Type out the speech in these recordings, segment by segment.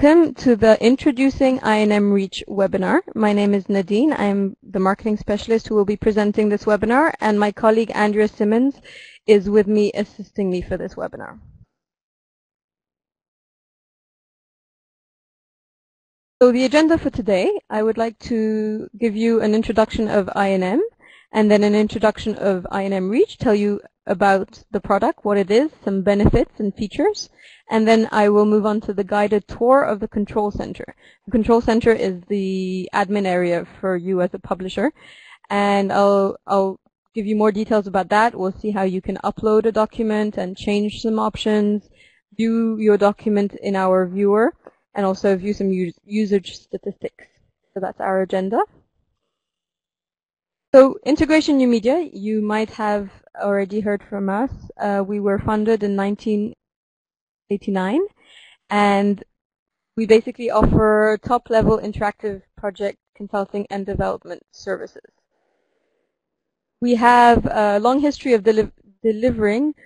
Welcome to the Introducing INM Reach webinar. My name is Nadine. I'm the marketing specialist who will be presenting this webinar, and my colleague Andrea Simmons is with me assisting me for this webinar. So the agenda for today, I would like to give you an introduction of INM and then an introduction of INM Reach, tell you about the product, what it is, some benefits and features, and then I will move on to the guided tour of the control center. The control center is the admin area for you as a publisher, and I'll give you more details about that. We'll see how you can upload a document and change some options, view your document in our viewer, and also view some usage statistics. So that's our agenda. So Integration New Media, you might have already heard from us. We were founded in 1989, and we basically offer top-level interactive project consulting and development services. We have a long history of delivering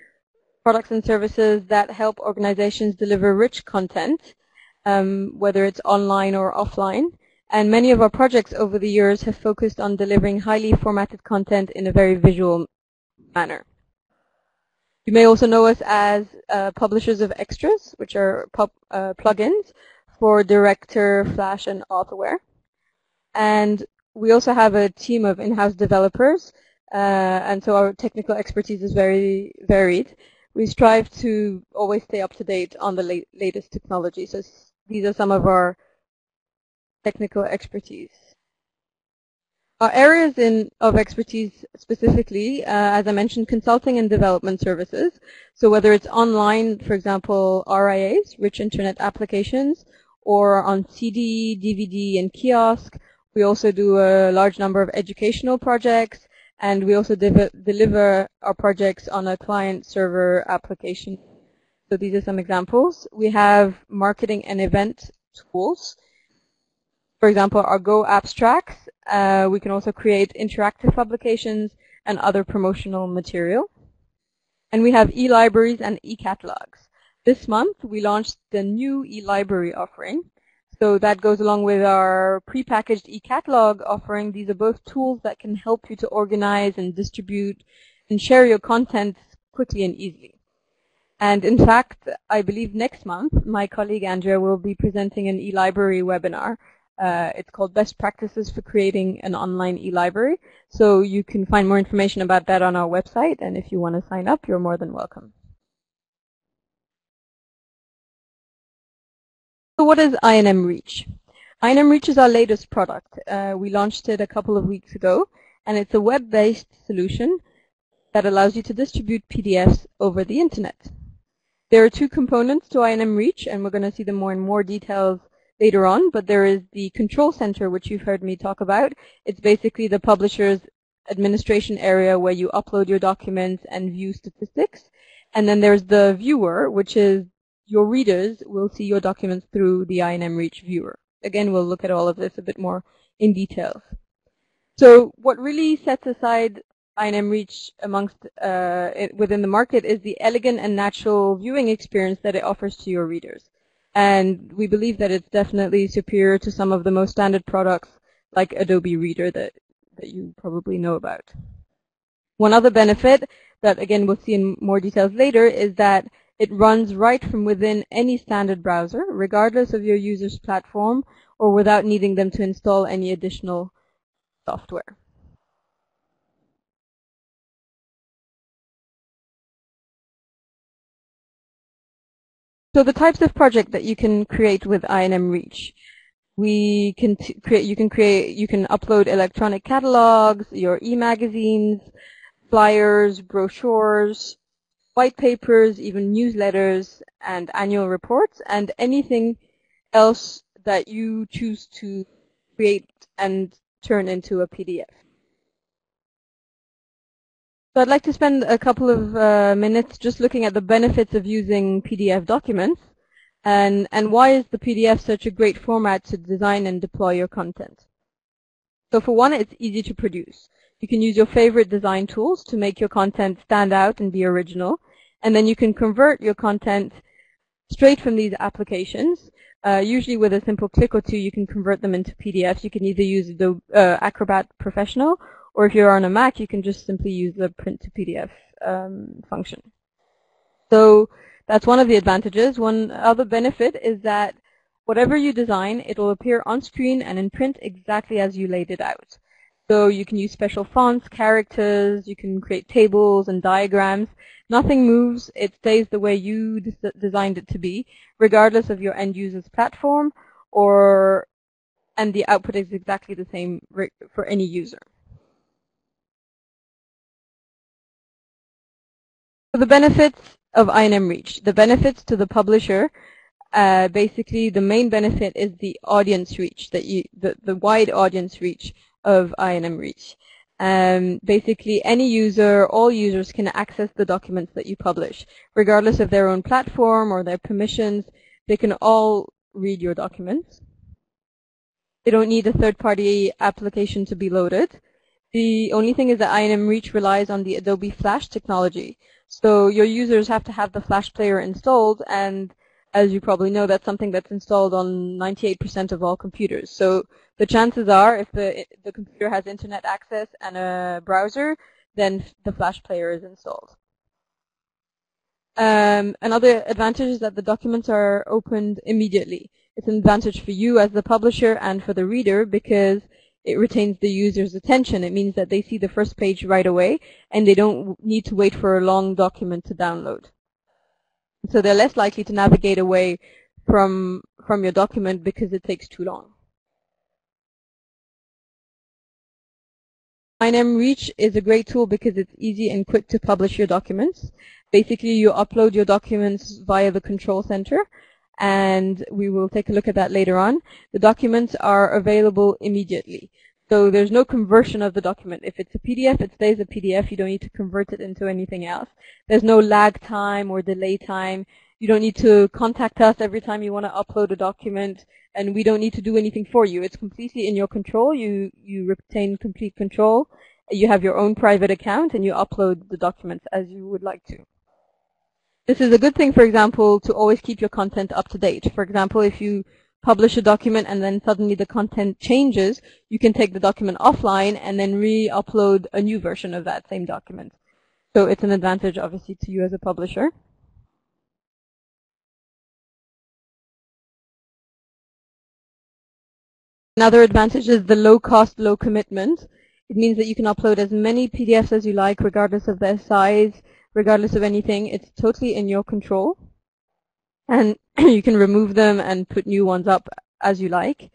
products and services that help organizations deliver rich content, whether it's online or offline. And many of our projects over the years have focused on delivering highly formatted content in a very visual manner. You may also know us as publishers of extras, which are plugins for Director, Flash, and Authorware. And we also have a team of in-house developers, and so our technical expertise is very varied. We strive to always stay up to date on the latest technology. So these are some of our technical expertise. Our areas of expertise specifically, as I mentioned, consulting and development services. So whether it's online, for example, RIAs, rich internet applications, or on CD, DVD, and kiosk. We also do a large number of educational projects, and we also deliver our projects on a client-server application. So these are some examples. We have marketing and event tools. For example, our Go abstracts. We can also create interactive publications and other promotional material. And we have e-libraries and e-catalogs. This month, we launched the new e-library offering. So that goes along with our prepackaged e-catalog offering. These are both tools that can help you to organize and distribute and share your content quickly and easily. And in fact, I believe next month, my colleague Andrea will be presenting an e-library webinar. It's called Best Practices for Creating an Online E-Library. So you can find more information about that on our website, and if you want to sign up, you're more than welcome. So what is INM Reach? INM Reach is our latest product. We launched it a couple of weeks ago, and it's a web-based solution that allows you to distribute PDFs over the internet. There are two components to INM Reach, and we're going to see them more in more details later on, but there is the control center, which you've heard me talk about. It's basically the publisher's administration area where you upload your documents and view statistics. And then there's the viewer, which is your readers will see your documents through the INM Reach viewer. Again, we'll look at all of this a bit more in detail. So what really sets aside INM Reach amongst within the market is the elegant and natural viewing experience that it offers to your readers. And we believe that it's definitely superior to some of the most standard products like Adobe Reader that you probably know about. One other benefit that, again, we'll see in more details later is that it runs right from within any standard browser, regardless of your user's platform, or without needing them to install any additional software. So the types of project that you can create with INM Reach. You can upload electronic catalogs, your e-magazines, flyers, brochures, white papers, even newsletters and annual reports, and anything else that you choose to create and turn into a PDF. So I'd like to spend a couple of minutes just looking at the benefits of using PDF documents and why is the PDF such a great format to design and deploy your content. So for one, it's easy to produce. You can use your favorite design tools to make your content stand out and be original, and then you can convert your content straight from these applications Usually with a simple click or two, you can convert them into PDFs. You can either use the Acrobat Professional, or if you're on a Mac, you can just simply use the print to PDF function. So that's one of the advantages. One other benefit is that whatever you design, it will appear on screen and in print exactly as you laid it out. So you can use special fonts, characters, you can create tables and diagrams. Nothing moves. It stays the way you designed it to be, regardless of your end user's platform, and the output is exactly the same for any user. So the benefits of INM Reach. The benefits to the publisher, basically the main benefit is the audience reach, the wide audience reach of INM Reach. Basically any user, all users can access the documents that you publish, regardless of their own platform or their permissions. They can all read your documents. They don't need a third-party application to be loaded. The only thing is that INM Reach relies on the Adobe Flash technology. So your users have to have the Flash player installed, and as you probably know, that's something that's installed on 98% of all computers. So the chances are, if the computer has internet access and a browser, then the Flash player is installed. Another advantage is that the documents are opened immediately. It's an advantage for you as the publisher and for the reader because it retains the user's attention. It means that they see the first page right away and they don't need to wait for a long document to download. So they're less likely to navigate away from your document because it takes too long. INM Reach is a great tool because it's easy and quick to publish your documents. Basically, you upload your documents via the control center, and we will take a look at that later on. The documents are available immediately. So there's no conversion of the document. If it's a PDF, it stays a PDF. You don't need to convert it into anything else. There's no lag time or delay time. You don't need to contact us every time you want to upload a document, and we don't need to do anything for you. It's completely in your control. You retain complete control. You have your own private account, and you upload the documents as you would like to. This is a good thing, for example, to always keep your content up to date. For example, if you publish a document and then suddenly the content changes, you can take the document offline and then re-upload a new version of that same document. So it's an advantage, obviously, to you as a publisher. Another advantage is the low cost, low commitment. It means that you can upload as many PDFs as you like, regardless of their size, regardless of anything. It's totally in your control. And you can remove them and put new ones up as you like.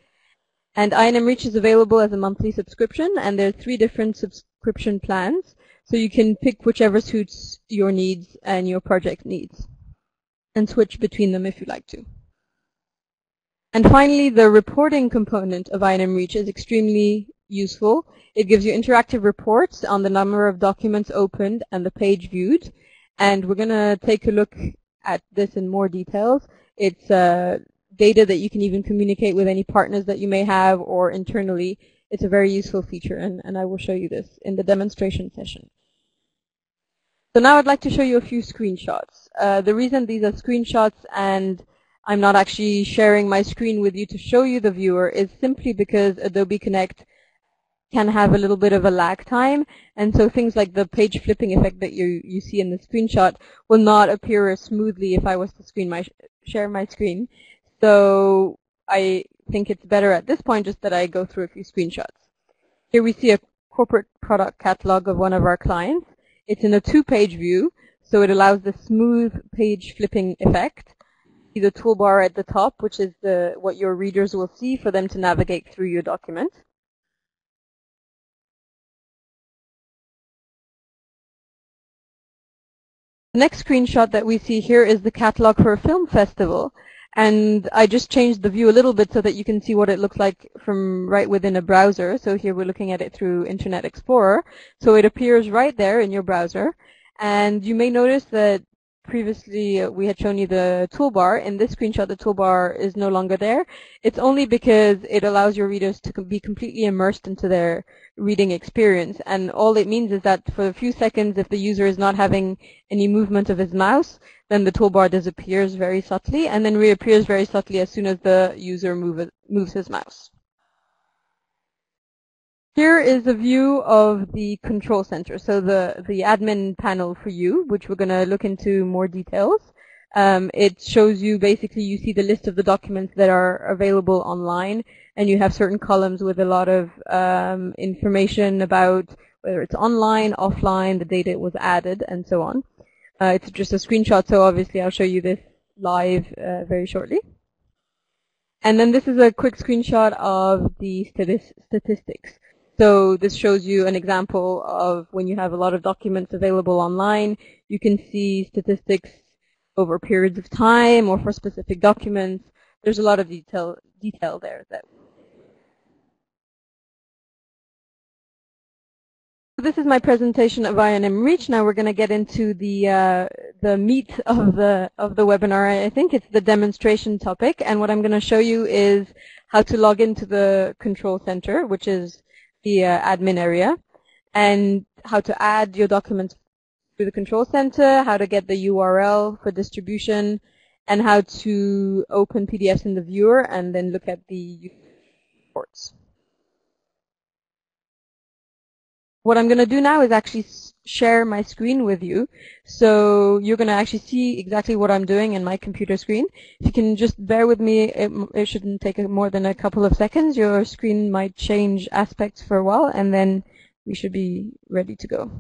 And INM Reach is available as a monthly subscription, and there are 3 different subscription plans. So you can pick whichever suits your needs and your project needs, and switch between them if you like to. And finally, the reporting component of INM Reach is extremely useful. It gives you interactive reports on the number of documents opened and the page viewed. And we're going to take a look at this in more details. It's data that you can even communicate with any partners that you may have or internally. It's a very useful feature, and I will show you this in the demonstration session. So now I'd like to show you a few screenshots. The reason these are screenshots and I'm not actually sharing my screen with you to show you the viewer is simply because Adobe Connect can have a little bit of a lag time, and so things like the page flipping effect that you see in the screenshot will not appear as smoothly if I was to share my screen. So I think it's better at this point just that I go through a few screenshots. Here we see a corporate product catalog of one of our clients. It's in a 2-page view, so it allows the smooth page flipping effect. See the toolbar at the top, which is what your readers will see for them to navigate through your document. The next screenshot that we see here is the catalog for a film festival. And I just changed the view a little bit so that you can see what it looks like from right within a browser. So here we're looking at it through Internet Explorer. So it appears right there in your browser. And you may notice that previously we had shown you the toolbar. In this screenshot, the toolbar is no longer there. It's only because it allows your readers to be completely immersed into their reading experience. And all it means is that for a few seconds, if the user is not having any movement of his mouse, then the toolbar disappears very subtly and then reappears very subtly as soon as the user moves his mouse. Here is a view of the control center, so the admin panel for you, which we're going to look into more details. It shows you basically, you see the list of the documents that are available online, and you have certain columns with a lot of information about whether it's online, offline, the date it was added, and so on. It's just a screenshot, so obviously I'll show you this live very shortly. And then this is a quick screenshot of the statistics. So this shows you an example of when you have a lot of documents available online, you can see statistics over periods of time or for specific documents. There's a lot of detail there. This is my presentation of INM Reach. Now we're going to get into the meat of the webinar. I think it's the demonstration topic, and what I'm going to show you is how to log into the control center, which is the admin area, and how to add your documents to the control center, how to get the URL for distribution, and how to open PDFs in the viewer and then look at the reports. What I'm going to do now is actually share my screen with you. So you're going to actually see exactly what I'm doing in my computer screen. If you can just bear with me, it shouldn't take more than a couple of seconds. Your screen might change aspects for a while, and then we should be ready to go.